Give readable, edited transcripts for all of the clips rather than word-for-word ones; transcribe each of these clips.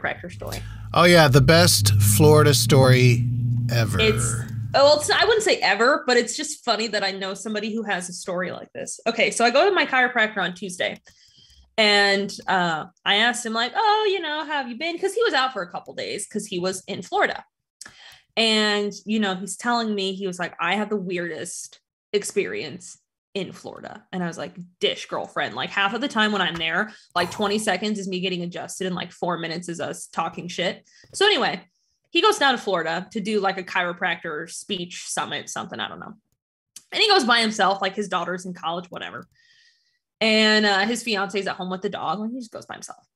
chiropractor story. Oh yeah, the best Florida story ever. I wouldn't say ever, but it's just funny that I know somebody who has a story like this. Okay, so I go to my chiropractor on Tuesday, and I asked him like, oh, you know, how have you been? Because he was out for a couple days because he was in Florida. And, you know, he's telling me, he was like, I have the weirdest experience in Florida. And I was like, dish, girlfriend. Like half of the time when I'm there, like 20 seconds is me getting adjusted and like 4 minutes is us talking shit. So anyway, he goes down to Florida to do like a chiropractor speech summit, something, I don't know. And he goes by himself, like his daughter's in college, whatever. And his fiance's at home with the dog, and he just goes by himself.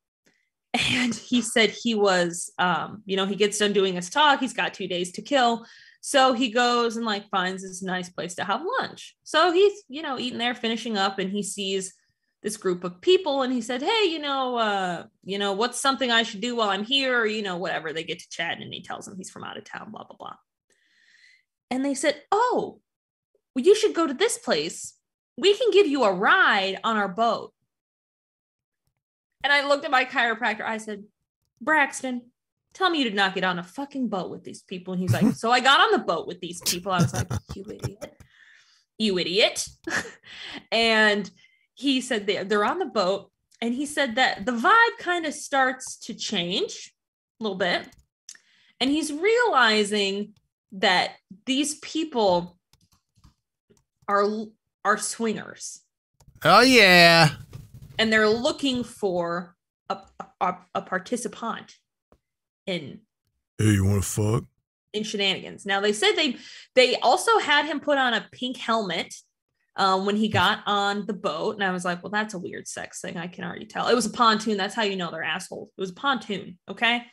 And he said he was, you know, he gets done doing his talk. He's got 2 days to kill. So he goes and like finds this nice place to have lunch. So he's, you know, eating there, finishing up, and he sees this group of people. And he said, hey, you know, what's something I should do while I'm here? Or, you know, whatever. They get to chat, and he tells them he's from out of town, blah, blah, blah. And they said, oh, well, you should go to this place. We can give you a ride on our boat. And I looked at my chiropractor. I said, Braxton, tell me you did not get on a fucking boat with these people. And he's like, so I got on the boat with these people. I was like, you idiot. And he said they're on the boat. And he said that the vibe kind of starts to change a little bit. And he's realizing that these people are swingers. Oh, yeah. And they're looking for a participant in. Hey, you want to fuck? In shenanigans. Now they said they also had him put on a pink helmet when he got on the boat, and I was like, well, that's a weird sex thing. I can already tell. It was a pontoon. That's how you know they're assholes. It was a pontoon, okay.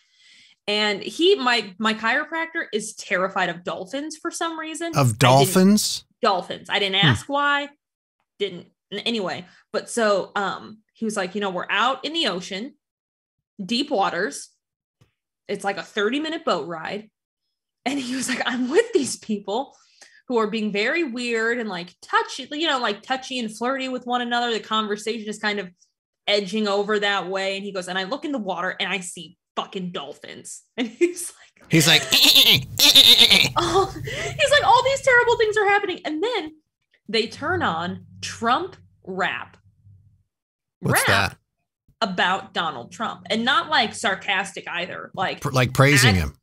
And my chiropractor is terrified of dolphins for some reason. Of dolphins? Dolphins. I didn't ask why. Didn't. Anyway, but so he was like, you know, we're out in the ocean, deep waters. It's like a 30-minute boat ride. And he was like, I'm with these people who are being very weird and like touchy, you know, like touchy and flirty with one another. The conversation is kind of edging over that way. And he goes, and I look in the water and I see fucking dolphins. And he's like, oh, he's like, all these terrible things are happening. And then they turn on Trump rap. What's that? About Donald Trump, and not like sarcastic either, like praising him,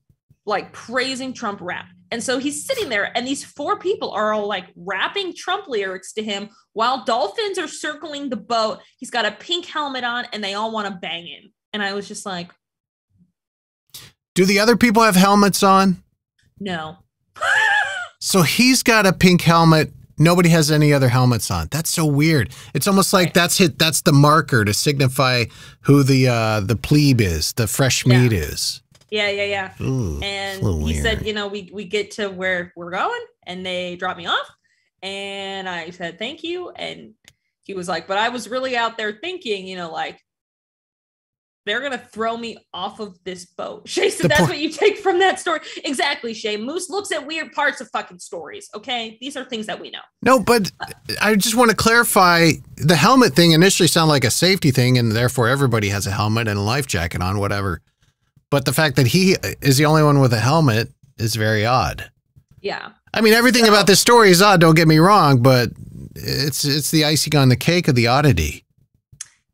like praising Trump rap. And so he's sitting there, and these four people are all like rapping Trump lyrics to him while dolphins are circling the boat. He's got a pink helmet on, and they all want to bang him. And I was just like, do the other people have helmets on? No. So he's got a pink helmet. Nobody has any other helmets on. That's so weird. It's almost like that's the marker to signify who the plebe is, the fresh meat is. Yeah. Ooh, and he said, you know, we get to where we're going, and they dropped me off. And I said, thank you. And he was like, but I was really out there thinking, you know, like, they're going to throw me off of this boat. Shay said, that's what you take from that story. Exactly, Shay. Moose looks at weird parts of fucking stories, okay? These are things that we know. No, but I just want to clarify, the helmet thing initially sounded like a safety thing, and therefore everybody has a helmet and a life jacket on, whatever. But the fact that he is the only one with a helmet is very odd. Yeah. I mean, everything about this story is odd, don't get me wrong, but it's the icing on the cake of the oddity.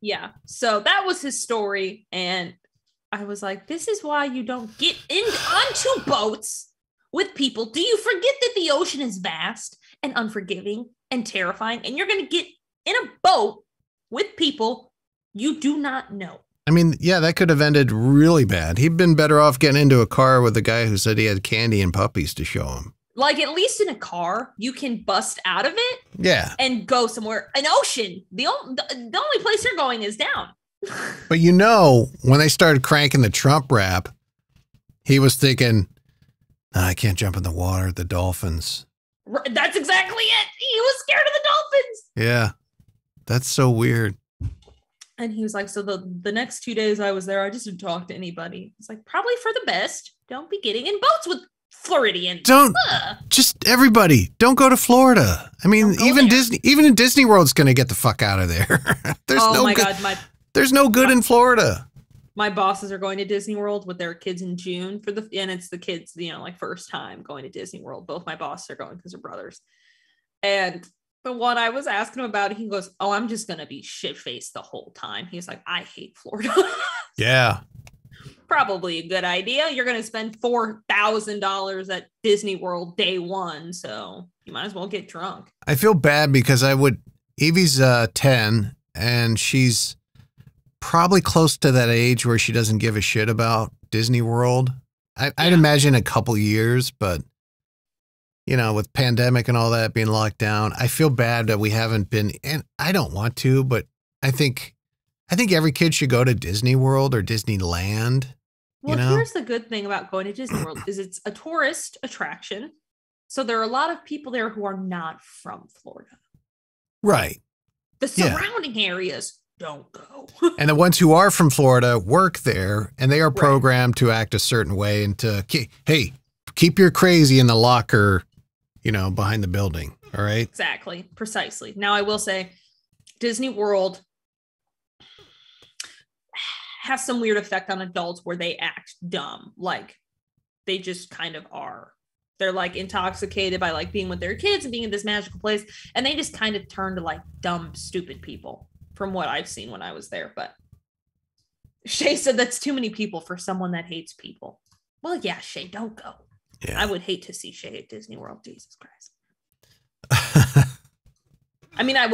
Yeah. So that was his story. And I was like, this is why you don't get onto boats with people. Do you forget that the ocean is vast and unforgiving and terrifying? And you're going to get in a boat with people you do not know. I mean, yeah, that could have ended really bad. He'd been better off getting into a car with a guy who said he had candy and puppies to show him. Like, at least in a car, you can bust out of it. Yeah. And go somewhere. An ocean. The only place you're going is down. But you know, when they started cranking the Trump rap, he was thinking, I can't jump in the water, the dolphins. That's exactly it. He was scared of the dolphins. Yeah. That's so weird. And he was like, so the next 2 days I was there, I just didn't talk to anybody. It's like, probably for the best. Don't be getting in boats with Floridians. Don't just everybody. Don't go to Florida. I mean, even in Disney World's going to get the fuck out of there. There's no good in Florida. My bosses are going to Disney World with their kids in June and it's the kids, like first time going to Disney World. Both my bosses are going because they're brothers. And the one I was asking him about, he goes, "Oh, I'm just going to be shit-faced the whole time." He's like, "I hate Florida." Yeah. Probably a good idea. You're going to spend $4,000 at Disney World day one. So you might as well get drunk. I feel bad because Evie's 10 and she's probably close to that age where she doesn't give a shit about Disney World. I'd imagine a couple years, but with pandemic and all that being locked down, I feel bad that we haven't been, and I don't want to, but I think every kid should go to Disney World or Disneyland. Well, here's the good thing about going to Disney World is it's a tourist attraction. So there are a lot of people there who are not from Florida. Right. The surrounding areas don't go. And the ones who are from Florida work there, and they are programmed to act a certain way and to, hey, keep your crazy in the locker, behind the building. All right. Exactly. Precisely. Now, I will say Disney World has some weird effect on adults where they act dumb. Like they just kind of are. They're like intoxicated by like being with their kids and being in this magical place. And they just kind of turn to like dumb, stupid people from what I've seen when I was there. But Shay said that's too many people for someone that hates people. Well, yeah, Shay, don't go. Yeah. I would hate to see Shay at Disney World. Jesus Christ. I mean, I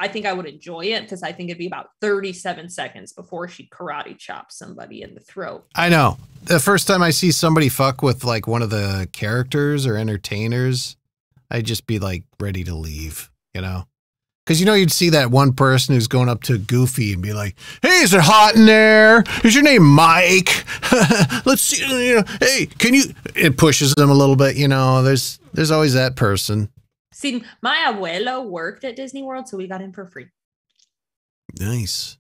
think I would enjoy it because I think it'd be about 37 seconds before she karate chops somebody in the throat. I know. The first time I see somebody fuck with like one of the characters or entertainers, I'd just be like ready to leave, Because you'd see that one person who's going up to Goofy and be like, "Hey, is it hot in there? Is your name Mike? Let's see, hey, can you?" It pushes them a little bit, There's always that person. See, my abuelo worked at Disney World, so we got in for free. Nice.